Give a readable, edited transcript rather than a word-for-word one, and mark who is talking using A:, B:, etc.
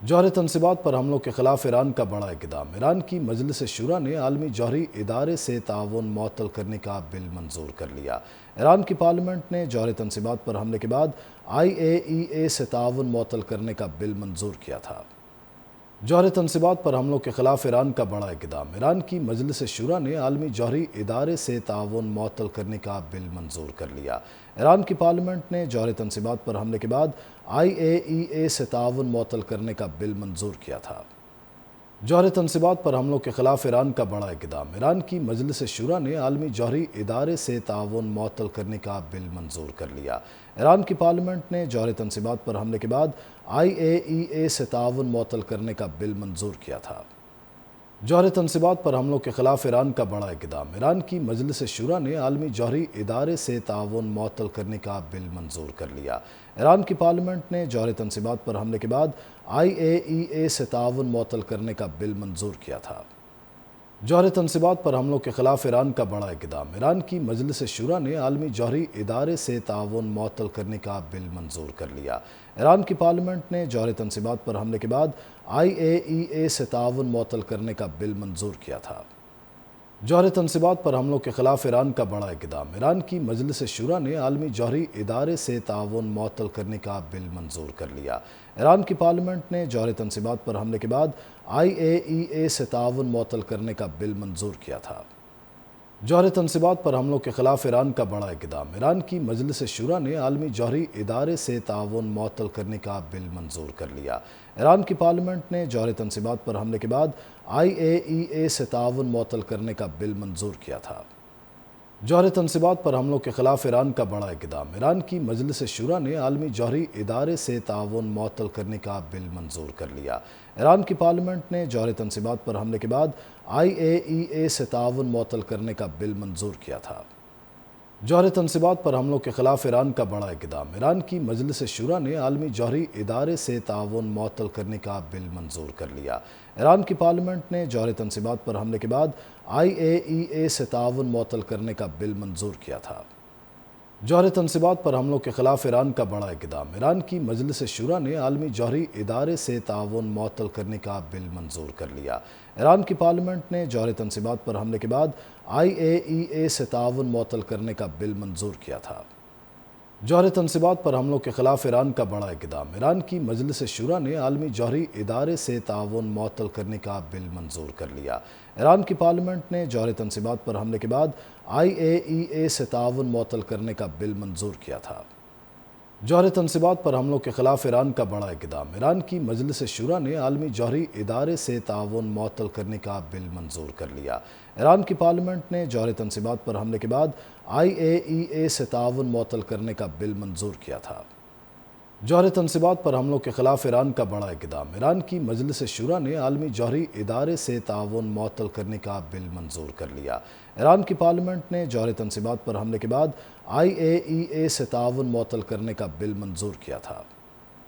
A: جوہری تنصیبات پر حملوں کے خلاف ایران کا بڑا اقدام۔ ایران کی مجلس شورا نے عالمی جوہری ادارے سے تعاون معطل کرنے کا بل منظور کر لیا۔ ایران کی پارلیمنٹ نے جوہری تنصیبات پر حملے کے بعد IAEA سے تعاون معطل کرنے کا بل منظور کیا تھا۔ جوہری تنصیبات پر حملوں کے خلاف ایران کا بڑا اقدام۔ ایران کی مجلس شورا نے عالمی جوہری ادارے سے تعاون معطل کرنے کا بل منظور کر لیا۔ ایران کی پارلیمنٹ نے جوہری تنصیبات پر حملے کے بعد IAEA سے تعاون معطل کرنے کا بل منظور کیا تھا۔ جوہری تنصیبات پر حملوں کے خلاف ایران کا بڑا اقدام۔ ایران کی مجلس شورا نے عالمی جوہری ادارے سے تعاون معطل کرنے کا بل منظور کر لیا۔ ایران کی پارلیمنٹ نے جوہری تنصیبات پر حملے کے بعد IAEA سے تعاون معطل کرنے کا بل منظور کیا تھا۔ جوہری تنصیبات پر حملوں کے خلاف ایران کا بڑا اقدام۔ ایران کی مجلس شورا نے عالمی جوہری ادارے سے تعاون معطل کرنے کا بل منظور کر لیا۔ ایران کی پارلیمنٹ نے جوہری تنصیبات پر حملے کے بعد IAEA سے تعاون معطل کرنے کا بل منظور کیا تھا۔ جوہری تنصیبات پر حملوں کے خلاف ایران کا بڑا اقدام۔ ایران کی مجلس شورا نے عالمی جوہری ادارے سے تعاون معطل کرنے کا بل منظور کر لیا۔ ایران کی پارلیمنٹ نے جوہری تنصیبات پر حملے کے بعد IAEA سے تعاون معطل کرنے کا بل منظور کیا تھا۔ جوہری تنصیبات پر حملوں کے خلاف ایران کا بڑا اقدام۔ ایران کی مجلس شورا نے عالمی جوہری ادارے سے تعاون معطل کرنے کا بل منظور کر لیا۔ ایران کی پارلیمنٹ نے جوہری تنصیبات پر حملے کے بعد IAEA سے تعاون معطل کرنے کا بل منظور کیا تھا۔ جوہری تنصیبات پر حملوں کے خلاف ایران کا بڑا اقدام۔ ایران کی مجلس شورا نے عالمی جوہری ادارے سے تعاون معطل کرنے کا بل منظور کر لیا۔ ایران کی پارلیمنٹ نے جوہری تنصیبات پر حملے کے بعد IAEA سے تعاون معطل کرنے کا بل منظور کیا تھا۔ جوہری تنصیبات پر حملوں کے خلاف ایران کا بڑا اقدام۔ ایران کی مجلس شورا نے عالمی جوہری ادارے سے تعاون معطل کرنے کا بل منظور کر لیا۔ ایران کی پارلیمنٹ نے جوہری تنصیبات پر حملے کے بعد IAEA سے تعاون معطل کرنے کا بل منظور کیا تھا۔ جوہری تنصیبات پر حملوں کے خلاف ایران کا بڑا اقدام۔ ایران کی مجلس شورا نے عالمی جوہری ادارے سے تعاون معطل کرنے کا بل منظور کر لیا۔ ایران کی پارلیمنٹ نے جوہری تنصیبات پر حملے کے بعد IAEA سے تعاون معطل کرنے کا بل منظور کیا تھا۔ جوہری تنصیبات پر حملوں کے خلاف ایران کا بڑا اقدام۔ ایران کی مجلس شورا نے عالمی جوہری ادارے سے تعاون معطل کرنے کا بل منظور کر لیا۔ ایران کی پارلیمنٹ نے جوہری تنصیبات پر حملے کے بعد IAEA سے تعاون معطل کرنے کا بل منظور کیا تھا۔ جوہری تنصیبات پر حملوں کے خلاف ایران کا بڑا اقدام۔ ایران کی مجلس شورا نے عالمی جوہری ادارے سے تعاون معطل کرنے کا بل منظور کر لیا۔ ایران کی پارلیمنٹ نے جوہری تنصیبات پر حملے کے بعد IAEA سے تعاون معطل کرنے کا بل منظور کیا تھا۔ جوہری تنصیبات پر حملوں کے خلاف ایران کا بڑا اقدام۔ ایران کی مجلس شورا نے عالمی جوہری ادارے سے تعاون معطل کرنے کا بل منظور کر لیا۔ ایران کی پارلیمنٹ نے جوہری تنصیبات پر حملے کے بعد IAEA سے تعاون معطل کرنے کا بل منظور کیا تھا۔ جوہری تنصیبات پر حملوں کے خلاف ایران کا بڑا اقدام۔ ایران کی مجلس شورا نے عالمی جوہری ادارے سے تعاون معطل کرنے کا بل منظور کر لیا۔ ایران کی پارلیمنٹ نے جوہری تنصیبات پر حملے کے بعد IAEA سے تعاون معطل کرنے کا بل منظور کیا تھا۔